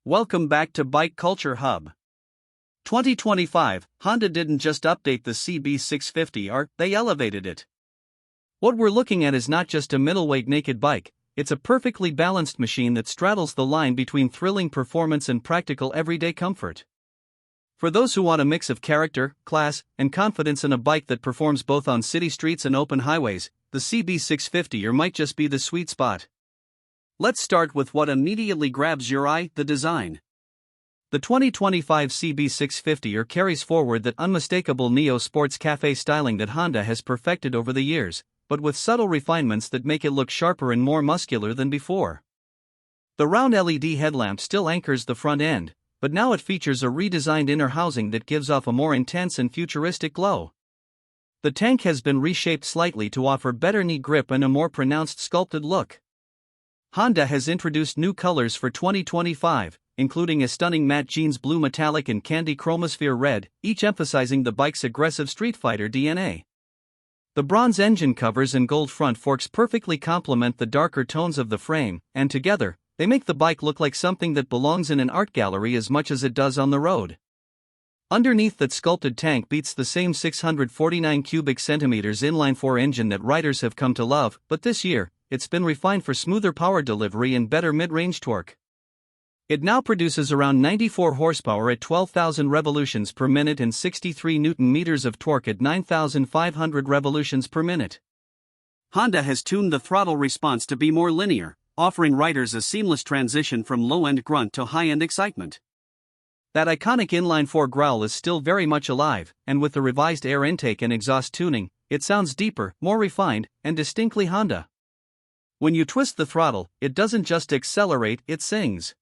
Welcome back to Bike Culture Hub. 2025, Honda didn't just update the CB650R, they elevated it. What we're looking at is not just a middleweight naked bike, it's a perfectly balanced machine that straddles the line between thrilling performance and practical everyday comfort. For those who want a mix of character, class, and confidence in a bike that performs both on city streets and open highways, the CB650R might just be the sweet spot. Let's start with what immediately grabs your eye: the design. The 2025 CB650R carries forward that unmistakable Neo Sports Café styling that Honda has perfected over the years, but with subtle refinements that make it look sharper and more muscular than before. The round LED headlamp still anchors the front end, but now it features a redesigned inner housing that gives off a more intense and futuristic glow. The tank has been reshaped slightly to offer better knee grip and a more pronounced sculpted look. Honda has introduced new colors for 2025, including a stunning matte jeans blue metallic and candy chromosphere red, each emphasizing the bike's aggressive streetfighter DNA. The bronze engine covers and gold front forks perfectly complement the darker tones of the frame, and together, they make the bike look like something that belongs in an art gallery as much as it does on the road. Underneath that sculpted tank beats the same 649 cubic centimeters inline-four engine that riders have come to love, but this year, it's been refined for smoother power delivery and better mid-range torque. It now produces around 94 horsepower at 12,000 revolutions per minute and 63 Nm of torque at 9,500 revolutions per minute. Honda has tuned the throttle response to be more linear, offering riders a seamless transition from low-end grunt to high-end excitement. That iconic inline-four growl is still very much alive, and with the revised air intake and exhaust tuning, it sounds deeper, more refined, and distinctly Honda. When you twist the throttle, it doesn't just accelerate, it sings.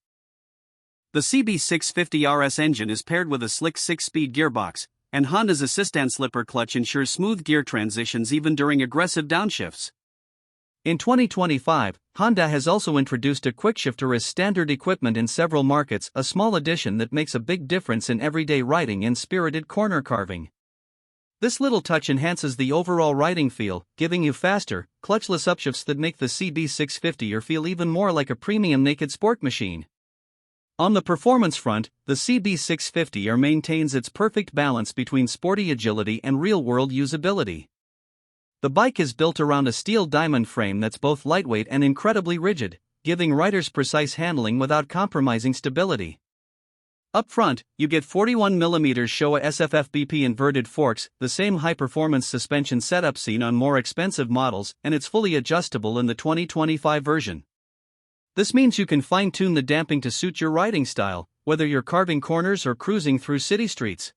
The CB650RS engine is paired with a slick 6-speed gearbox, and Honda's assistant slipper clutch ensures smooth gear transitions even during aggressive downshifts. In 2025, Honda has also introduced a quickshifter as standard equipment in several markets, a small addition that makes a big difference in everyday riding and spirited corner carving. This little touch enhances the overall riding feel, giving you faster, clutchless upshifts that make the CB650R feel even more like a premium naked sport machine. On the performance front, the CB650R maintains its perfect balance between sporty agility and real-world usability. The bike is built around a steel diamond frame that's both lightweight and incredibly rigid, giving riders precise handling without compromising stability. Up front, you get 41mm Showa SFF-BP inverted forks, the same high-performance suspension setup seen on more expensive models, and it's fully adjustable in the 2025 version. This means you can fine-tune the damping to suit your riding style, whether you're carving corners or cruising through city streets.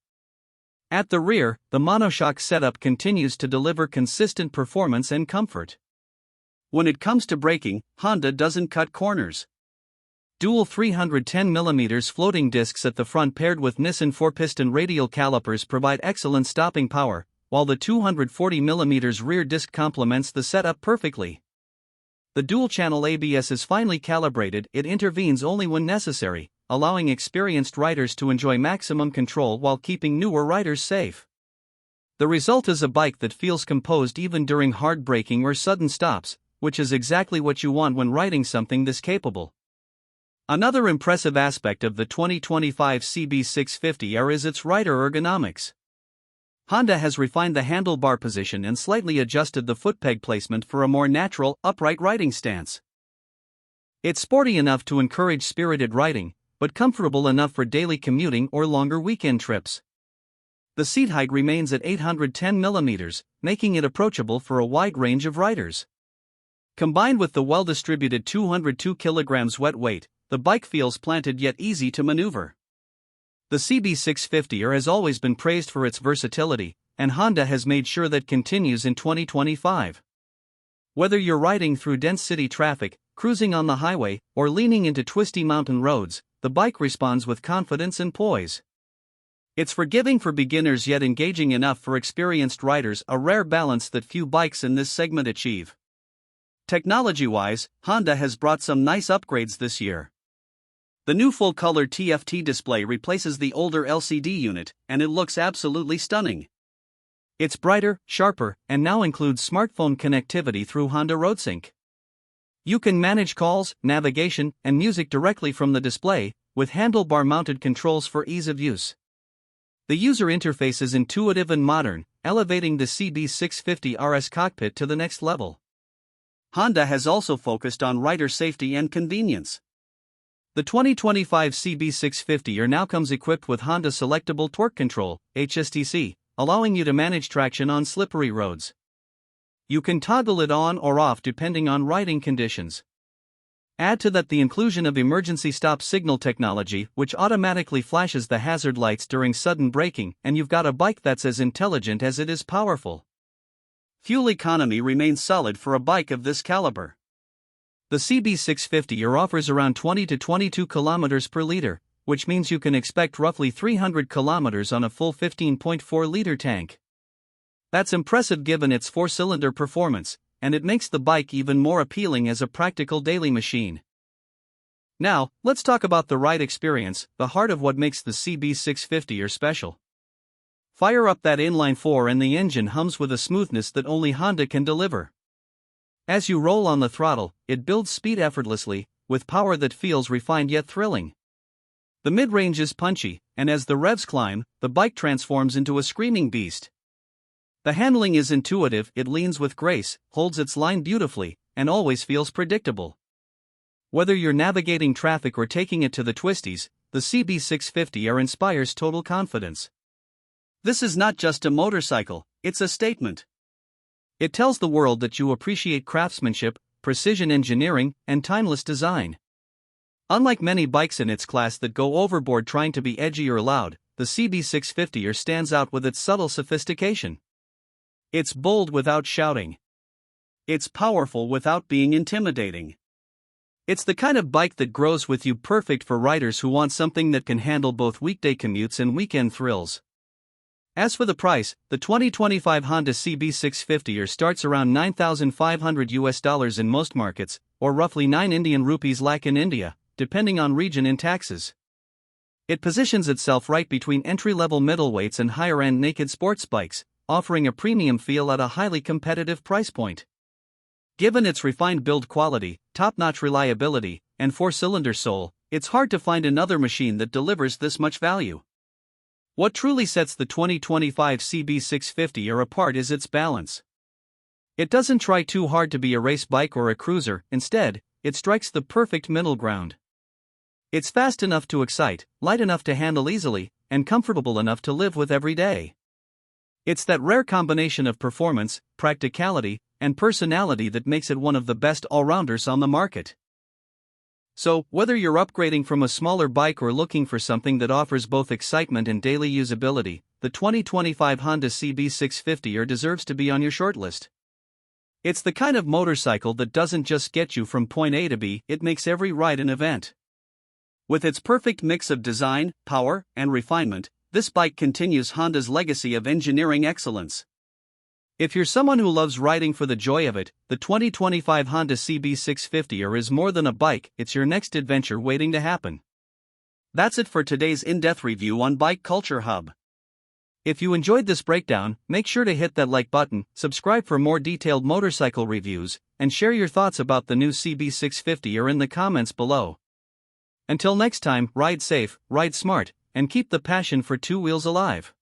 At the rear, the monoshock setup continues to deliver consistent performance and comfort. When it comes to braking, Honda doesn't cut corners. Dual 310mm floating discs at the front paired with Nissan 4-piston radial calipers provide excellent stopping power, while the 240mm rear disc complements the setup perfectly. The dual-channel ABS is finely calibrated, it intervenes only when necessary, allowing experienced riders to enjoy maximum control while keeping newer riders safe. The result is a bike that feels composed even during hard braking or sudden stops, which is exactly what you want when riding something this capable. Another impressive aspect of the 2025 CB650R is its rider ergonomics. Honda has refined the handlebar position and slightly adjusted the footpeg placement for a more natural, upright riding stance. It's sporty enough to encourage spirited riding, but comfortable enough for daily commuting or longer weekend trips. The seat height remains at 810mm, making it approachable for a wide range of riders. Combined with the well-distributed 202 kg wet weight, the bike feels planted yet easy to maneuver. The CB650R has always been praised for its versatility, and Honda has made sure that continues in 2025. Whether you're riding through dense city traffic, cruising on the highway, or leaning into twisty mountain roads, the bike responds with confidence and poise. It's forgiving for beginners yet engaging enough for experienced riders, a rare balance that few bikes in this segment achieve. Technology-wise, Honda has brought some nice upgrades this year. The new full-color TFT display replaces the older LCD unit, and it looks absolutely stunning. It's brighter, sharper, and now includes smartphone connectivity through Honda RoadSync. You can manage calls, navigation, and music directly from the display, with handlebar-mounted controls for ease of use. The user interface is intuitive and modern, elevating the CB650R's cockpit to the next level. Honda has also focused on rider safety and convenience. The 2025 CB650R now comes equipped with Honda Selectable Torque Control, HSTC, allowing you to manage traction on slippery roads. You can toggle it on or off depending on riding conditions. Add to that the inclusion of emergency stop signal technology, which automatically flashes the hazard lights during sudden braking, and you've got a bike that's as intelligent as it is powerful. Fuel economy remains solid for a bike of this caliber. The CB650R offers around 20 to 22 km per liter, which means you can expect roughly 300 km on a full 15.4-liter tank. That's impressive given its 4-cylinder performance, and it makes the bike even more appealing as a practical daily machine. Now, let's talk about the ride experience, the heart of what makes the CB650R special. Fire up that inline-four and the engine hums with a smoothness that only Honda can deliver. As you roll on the throttle, it builds speed effortlessly, with power that feels refined yet thrilling. The mid-range is punchy, and as the revs climb, the bike transforms into a screaming beast. The handling is intuitive, it leans with grace, holds its line beautifully, and always feels predictable. Whether you're navigating traffic or taking it to the twisties, the CB650R inspires total confidence. This is not just a motorcycle, it's a statement. It tells the world that you appreciate craftsmanship, precision engineering, and timeless design. Unlike many bikes in its class that go overboard trying to be edgy or loud, the CB650R stands out with its subtle sophistication. It's bold without shouting. It's powerful without being intimidating. It's the kind of bike that grows with you, perfect for riders who want something that can handle both weekday commutes and weekend thrills. As for the price, the 2025 Honda CB650R starts around $9,500 in most markets, or roughly 9 Indian rupees lakh in India, depending on region and taxes. It positions itself right between entry-level middleweights and higher-end naked sports bikes, offering a premium feel at a highly competitive price point. Given its refined build quality, top-notch reliability, and 4-cylinder soul, it's hard to find another machine that delivers this much value. What truly sets the 2025 CB650R apart is its balance. It doesn't try too hard to be a race bike or a cruiser, instead, it strikes the perfect middle ground. It's fast enough to excite, light enough to handle easily, and comfortable enough to live with every day. It's that rare combination of performance, practicality, and personality that makes it one of the best all-rounders on the market. So, whether you're upgrading from a smaller bike or looking for something that offers both excitement and daily usability, the 2025 Honda CB650R deserves to be on your shortlist. It's the kind of motorcycle that doesn't just get you from point A to B, it makes every ride an event. With its perfect mix of design, power, and refinement, this bike continues Honda's legacy of engineering excellence. If you're someone who loves riding for the joy of it, the 2025 Honda CB650R is more than a bike, it's your next adventure waiting to happen. That's it for today's in-depth review on Bike Culture Hub. If you enjoyed this breakdown, make sure to hit that like button, subscribe for more detailed motorcycle reviews, and share your thoughts about the new CB650R in the comments below. Until next time, ride safe, ride smart, and keep the passion for two wheels alive.